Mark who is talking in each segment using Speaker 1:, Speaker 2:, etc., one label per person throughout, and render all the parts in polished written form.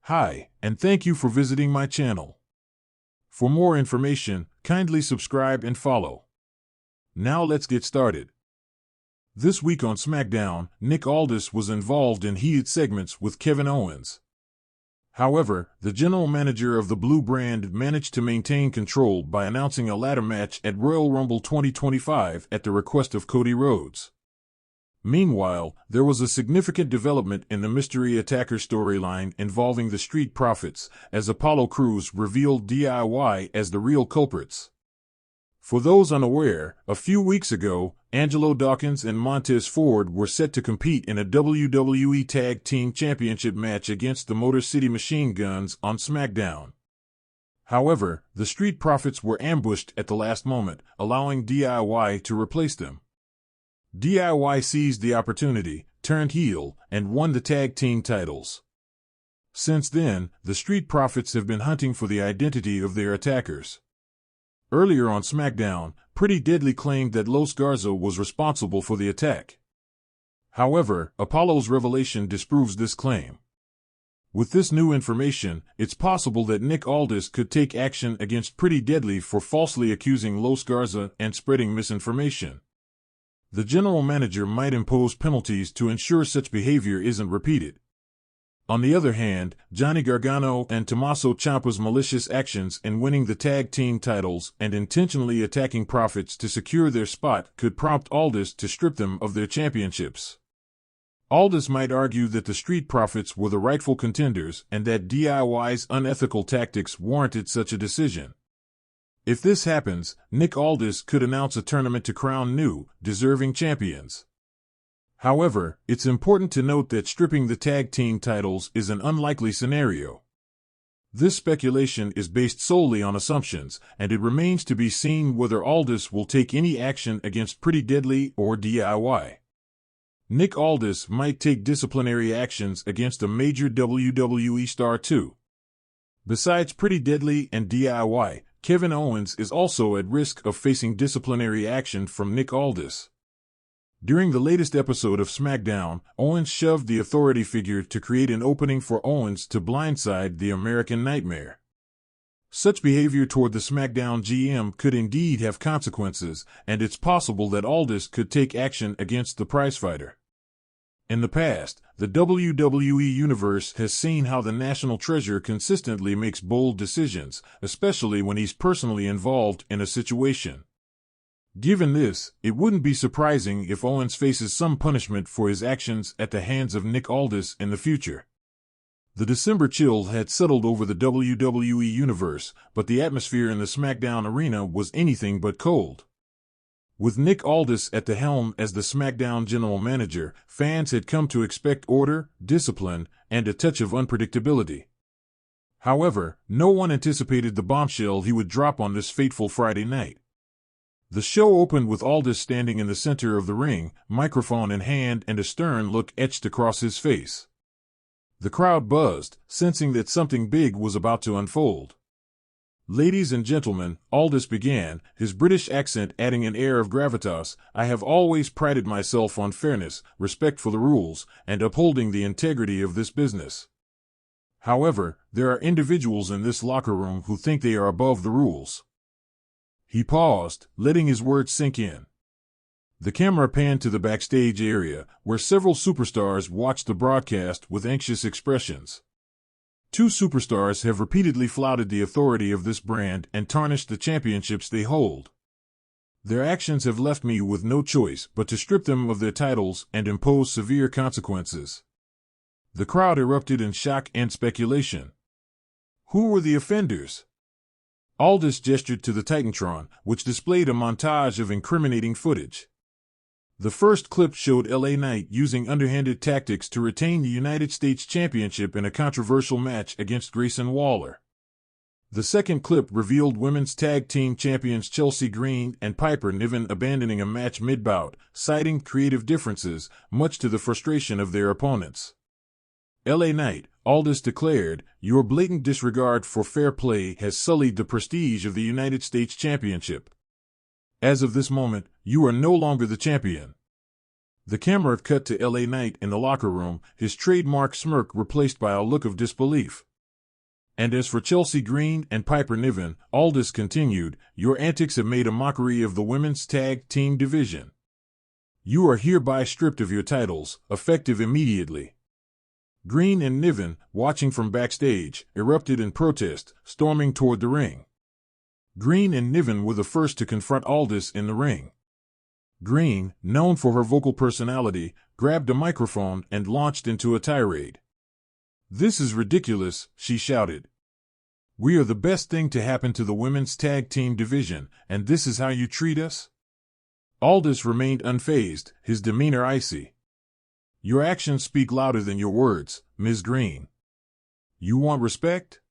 Speaker 1: Hi, and thank you for visiting my channel. For more information, kindly subscribe and follow. Now let's get started. This week on SmackDown, Nick Aldis was involved in heated segments with Kevin Owens. However, the general manager of the Blue brand managed to maintain control by announcing a ladder match at Royal Rumble 2025 at the request of Cody Rhodes. Meanwhile, there was a significant development in the Mystery Attacker storyline involving the Street Profits, as Apollo Crews revealed DIY as the real culprits. For those unaware, a few weeks ago, Angelo Dawkins and Montez Ford were set to compete in a WWE Tag Team Championship match against the Motor City Machine Guns on SmackDown. However, the Street Profits were ambushed at the last moment, allowing DIY to replace them. DIY seized the opportunity, turned heel, and won the tag team titles. Since then, the Street Profits have been hunting for the identity of their attackers. Earlier on SmackDown, Pretty Deadly claimed that Los Garza was responsible for the attack. However, Apollo's revelation disproves this claim. With this new information, it's possible that Nick Aldis could take action against Pretty Deadly for falsely accusing Los Garza and spreading misinformation. The general manager might impose penalties to ensure such behavior isn't repeated. On the other hand, Johnny Gargano and Tommaso Ciampa's malicious actions in winning the tag team titles and intentionally attacking Profits to secure their spot could prompt Aldis to strip them of their championships. Aldis might argue that the Street Profits were the rightful contenders and that DIY's unethical tactics warranted such a decision. If this happens, Nick Aldis could announce a tournament to crown new, deserving champions. However, it's important to note that stripping the tag team titles is an unlikely scenario. This speculation is based solely on assumptions, and it remains to be seen whether Aldis will take any action against Pretty Deadly or DIY. Nick Aldis might take disciplinary actions against a major WWE star too. Besides Pretty Deadly and DIY, Kevin Owens is also at risk of facing disciplinary action from Nick Aldis. During the latest episode of SmackDown, Owens shoved the authority figure to create an opening for Owens to blindside the American Nightmare. Such behavior toward the SmackDown GM could indeed have consequences, and it's possible that Aldis could take action against the prizefighter. In the past, the WWE Universe has seen how the National Treasure consistently makes bold decisions, especially when he's personally involved in a situation. Given this, it wouldn't be surprising if Owens faces some punishment for his actions at the hands of Nick Aldis in the future. The December chill had settled over the WWE Universe, but the atmosphere in the SmackDown arena was anything but cold. With Nick Aldis at the helm as the SmackDown general manager, fans had come to expect order, discipline, and a touch of unpredictability. However, no one anticipated the bombshell he would drop on this fateful Friday night. The show opened with Aldis standing in the center of the ring, microphone in hand and a stern look etched across his face. The crowd buzzed, sensing that something big was about to unfold. "Ladies and gentlemen," Aldis began, his British accent adding an air of gravitas, "I have always prided myself on fairness, respect for the rules, and upholding the integrity of this business. However, there are individuals in this locker room who think they are above the rules." He paused, letting his words sink in. The camera panned to the backstage area, where several superstars watched the broadcast with anxious expressions. Two superstars have repeatedly flouted the authority of this brand and tarnished the championships they hold. Their actions have left me with no choice but to strip them of their titles and impose severe consequences. The crowd erupted in shock and speculation. Who were the offenders? Aldis gestured to the Titantron, which displayed a montage of incriminating footage. The first clip showed LA Knight using underhanded tactics to retain the United States Championship in a controversial match against Grayson Waller. The second clip revealed women's tag team champions Chelsea Green and Piper Niven abandoning a match mid-bout, citing creative differences, much to the frustration of their opponents. LA Knight, Aldis declared, "Your blatant disregard for fair play has sullied the prestige of the United States Championship. As of this moment, you are no longer the champion." The camera cut to LA Knight in the locker room, his trademark smirk replaced by a look of disbelief. And as for Chelsea Green and Piper Niven, Aldis continued, your antics have made a mockery of the women's tag team division. You are hereby stripped of your titles, effective immediately. Green and Niven, watching from backstage, erupted in protest, storming toward the ring. Green and Niven were the first to confront Aldis in the ring. Green, known for her vocal personality, grabbed a microphone and launched into a tirade. This is ridiculous, she shouted. We are the best thing to happen to the women's tag team division, and this is how you treat us? Aldis remained unfazed, his demeanor icy. Your actions speak louder than your words, Ms. Green. You want respect?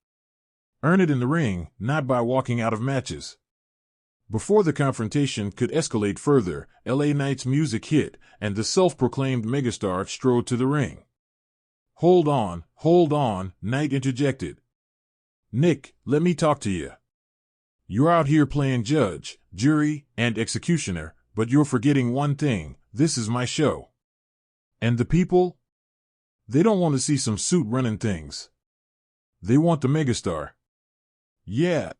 Speaker 1: Earn it in the ring, not by walking out of matches. Before the confrontation could escalate further, LA Knight's music hit, and the self-proclaimed megastar strode to the ring. Hold on, Knight interjected. Nick, let me talk to you. You're out here playing judge, jury, and executioner, but you're forgetting one thing, this is my show. And the people? They don't want to see some suit running things. They want the megastar. Yeah.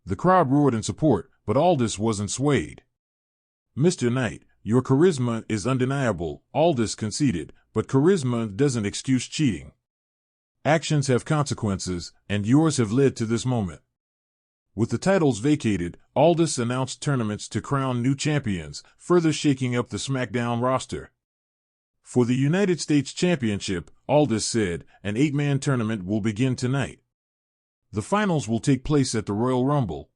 Speaker 1: The crowd roared in support, but Aldis wasn't swayed. Mr. Knight, your charisma is undeniable, Aldis conceded, but charisma doesn't excuse cheating. Actions have consequences, and yours have led to this moment. With the titles vacated, Aldis announced tournaments to crown new champions, further shaking up the SmackDown roster. For the United States Championship, Aldis said, an 8-man tournament will begin tonight. The finals will take place at the Royal Rumble.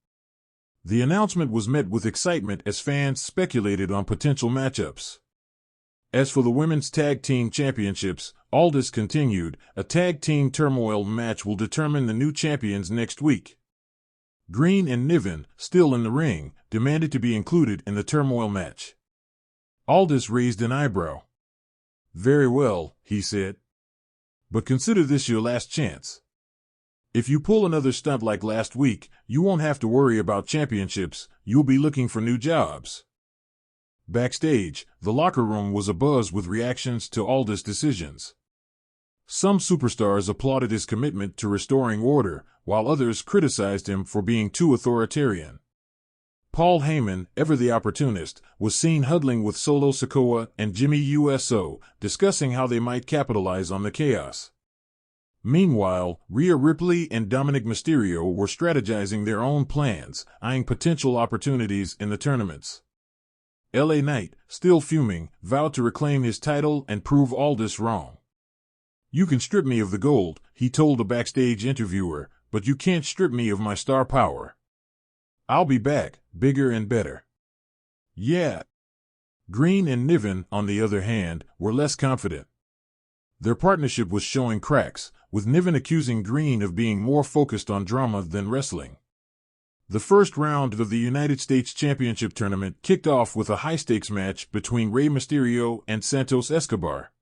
Speaker 1: The announcement was met with excitement as fans speculated on potential matchups. As for the women's tag team championships, Aldis continued, a tag team turmoil match will determine the new champions next week. Green and Niven, still in the ring, demanded to be included in the turmoil match. Aldis raised an eyebrow. Very well, he said. But consider this your last chance. If you pull another stunt like last week, you won't have to worry about championships, you'll be looking for new jobs. Backstage, the locker room was abuzz with reactions to Aldis' decisions. Some superstars applauded his commitment to restoring order, while others criticized him for being too authoritarian. Paul Heyman, ever the opportunist, was seen huddling with Solo Sikoa and Jimmy USO, discussing how they might capitalize on the chaos. Meanwhile, Rhea Ripley and Dominic Mysterio were strategizing their own plans, eyeing potential opportunities in the tournaments. LA Knight, still fuming, vowed to reclaim his title and prove Aldis wrong. You can strip me of the gold, he told a backstage interviewer, but you can't strip me of my star power. I'll be back, bigger and better. Yeah. Green and Niven, on the other hand, were less confident. Their partnership was showing cracks, with Niven accusing Green of being more focused on drama than wrestling. The first round of the United States Championship Tournament kicked off with a high-stakes match between Rey Mysterio and Santos Escobar.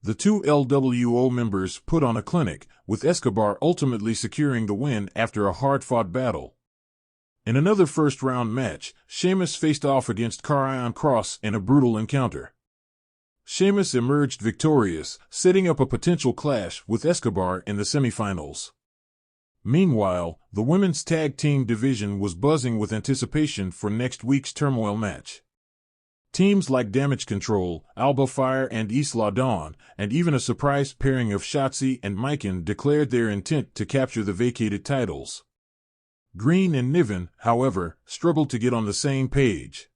Speaker 1: The two LWO members put on a clinic, with Escobar ultimately securing the win after a hard-fought battle. In another first-round match, Sheamus faced off against Karrion Kross in a brutal encounter. Sheamus emerged victorious, setting up a potential clash with Escobar in the semifinals. Meanwhile, the women's tag team division was buzzing with anticipation for next week's turmoil match. Teams like Damage Control, Alba Fire and Isla Dawn, and even a surprise pairing of Shotzi and Myken declared their intent to capture the vacated titles. Green and Niven, however, struggled to get on the same page.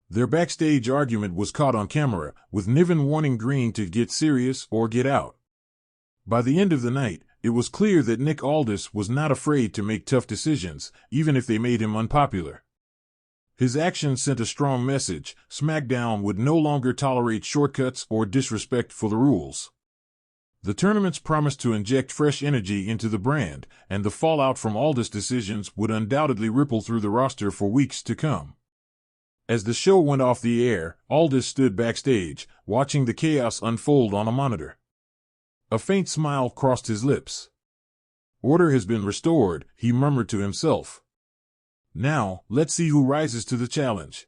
Speaker 1: Their backstage argument was caught on camera, with Niven warning Green to get serious or get out. By the end of the night, it was clear that Nick Aldis was not afraid to make tough decisions, even if they made him unpopular. His actions sent a strong message: SmackDown would no longer tolerate shortcuts or disrespect for the rules. The tournaments promised to inject fresh energy into the brand, and the fallout from Aldis' decisions would undoubtedly ripple through the roster for weeks to come. As the show went off the air, Aldis stood backstage, watching the chaos unfold on a monitor. A faint smile crossed his lips. Order has been restored, he murmured to himself. Now, let's see who rises to the challenge.